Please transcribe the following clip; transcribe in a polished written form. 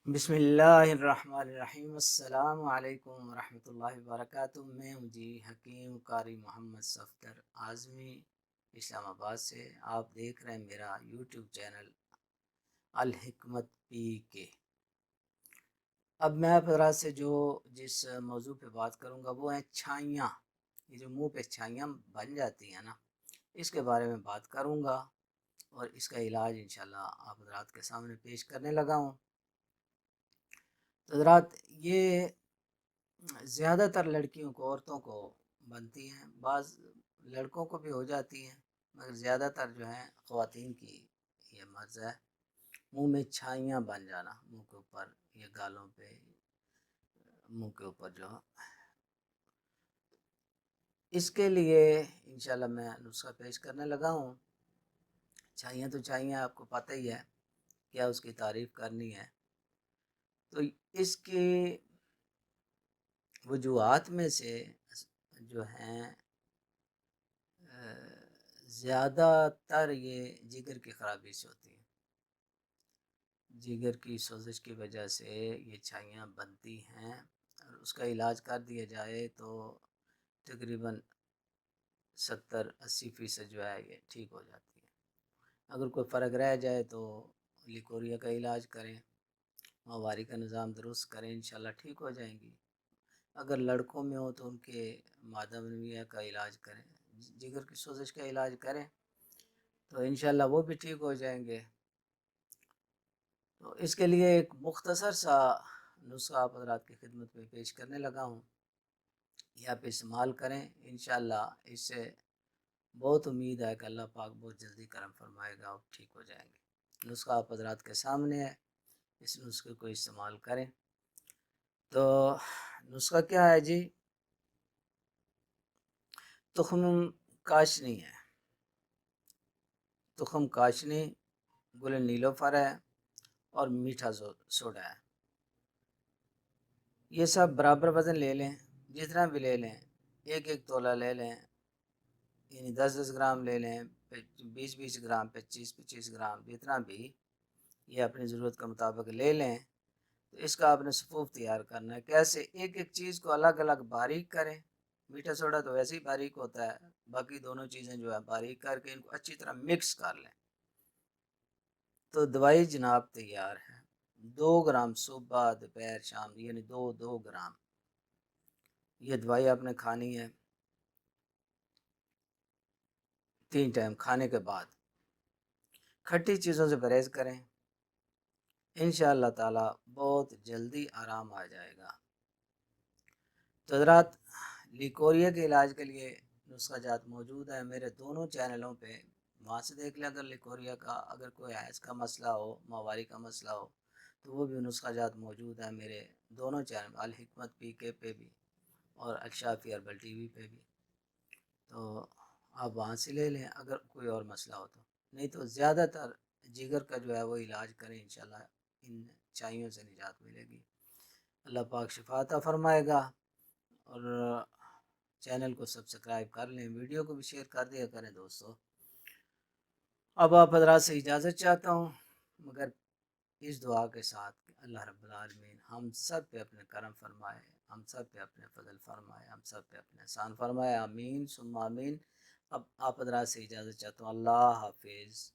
بسم اللہ الرحمن الرحیم۔ السلام علیکم ورحمۃ اللہ وبرکاتہ۔ میں ہوں جی حکیم قاری محمد صفدر اعظمی اسلام آباد سے۔ آپ دیکھ رہے ہیں میرا یوٹیوب چینل الحکمت پی کے۔ اب میں آپ حضرات سے جس موضوع پہ بات کروں گا وہ ہیں چھائیاں۔ یہ جو منہ پہ چھائیاں بن جاتی ہیں نا، اس کے بارے میں بات کروں گا اور اس کا علاج انشاءاللہ آپ حضرات کے سامنے پیش کرنے لگا ہوں۔ تو حضرات یہ زیادہ تر لڑکیوں کو، عورتوں کو بنتی ہیں، بعض لڑکوں کو بھی ہو جاتی ہیں، مگر زیادہ تر جو ہیں خواتین کی یہ مرض ہے، منہ میں چھائیاں بن جانا، منہ کے اوپر یا گالوں پہ، منہ کے اوپر جو۔ اس کے لیے انشاءاللہ میں نسخہ پیش کرنے لگا ہوں۔ چھائیاں تو چھائیاں آپ کو پتہ ہی ہے، کیا اس کی تعریف کرنی ہے۔ تو اس کی وجوہات میں سے جو ہیں زیادہ تر یہ جگر کی خرابی سے ہوتی ہے۔ جگر کی سوزش کی وجہ سے یہ چھائیاں بنتی ہیں، اور اس کا علاج کر دیا جائے تو تقریباً 70-80% جو ہے یہ ٹھیک ہو جاتی ہے۔ اگر کوئی فرق رہ جائے تو لیکوریا کا علاج کریں، ماہواری کا نظام درست کریں، انشاءاللہ ٹھیک ہو جائیں گی۔ اگر لڑکوں میں ہو تو ان کے مادہ منویہ کا علاج کریں، جگر کی سوزش کا علاج کریں تو انشاءاللہ وہ بھی ٹھیک ہو جائیں گے۔ تو اس کے لیے ایک مختصر سا نسخہ آپ حضرات کی خدمت میں پیش کرنے لگا ہوں، یہ آپ استعمال کریں، انشاءاللہ اس سے بہت امید ہے کہ اللہ پاک بہت جلدی کرم فرمائے گا اور ٹھیک ہو جائیں گے۔ نسخہ آپ حضرات کے سامنے ہے، اس نسخے کو استعمال کریں۔ تو نسخہ کیا ہے جی؟ تخم کاشنی ہے، تخم کاشنی، گل نیلوفر ہے اور میٹھا سوڈا ہے۔ یہ سب برابر وزن لے لیں، جتنا بھی لے لیں، 1-1 تولہ لے لیں، یعنی 10-10 گرام لے لیں، 20-20 گرام، 25-25 گرام، جتنا بھی یہ اپنی ضرورت کے مطابق لے لیں۔ تو اس کا آپ نے صفوف تیار کرنا ہے۔ کیسے؟ ایک ایک چیز کو الگ الگ باریک کریں۔ میٹھا سوڈا تو ویسے ہی باریک ہوتا ہے، باقی دونوں چیزیں جو ہے باریک کر کے ان کو اچھی طرح مکس کر لیں۔ تو دوائی جناب تیار ہے۔ 2 گرام صبح، دوپہر، شام، یعنی 2 گرام یہ دوائی آپ نے کھانی ہے 3 ٹائم کھانے کے بعد۔ کھٹی چیزوں سے پرہیز کریں، انشاءاللہ تعالی بہت جلدی آرام آ جائے گا۔ تو حضرات لیکوریا کے علاج کے لیے نسخہ جات موجود ہے میرے دونوں چینلوں پہ، وہاں سے دیکھ لیں۔ اگر لیکوریا کا، اگر کوئی حیض کا مسئلہ ہو، ماہواری کا مسئلہ ہو، تو وہ بھی نسخہ جات موجود ہے میرے دونوں چینل، الحکمت پی کے پہ بھی اور الشافی ہربل ٹی وی پہ بھی۔ تو آپ وہاں سے لے لیں اگر کوئی اور مسئلہ ہو تو، نہیں تو زیادہ تر جگر کا جو ہے وہ علاج کریں، انشاءاللہ ان چھائیوں سے نجات ملے گی۔ اللہ پاک شفا عطا فرمائے گا۔ اور چینل کو سبسکرائب کر لیں، ویڈیو کو بھی شیئر کر دیا کریں دوستو۔ اب آپ حضرات سے اجازت چاہتا ہوں، مگر اس دعا کے ساتھ کہ اللہ رب العالمین ہم سب پہ اپنے کرم فرمائے، ہم سب پہ اپنے فضل فرمائے، ہم سب پہ اپنے احسان فرمائے، آمین ثم آمین۔ اب آپ حضرات سے اجازت چاہتا ہوں، اللہ حافظ۔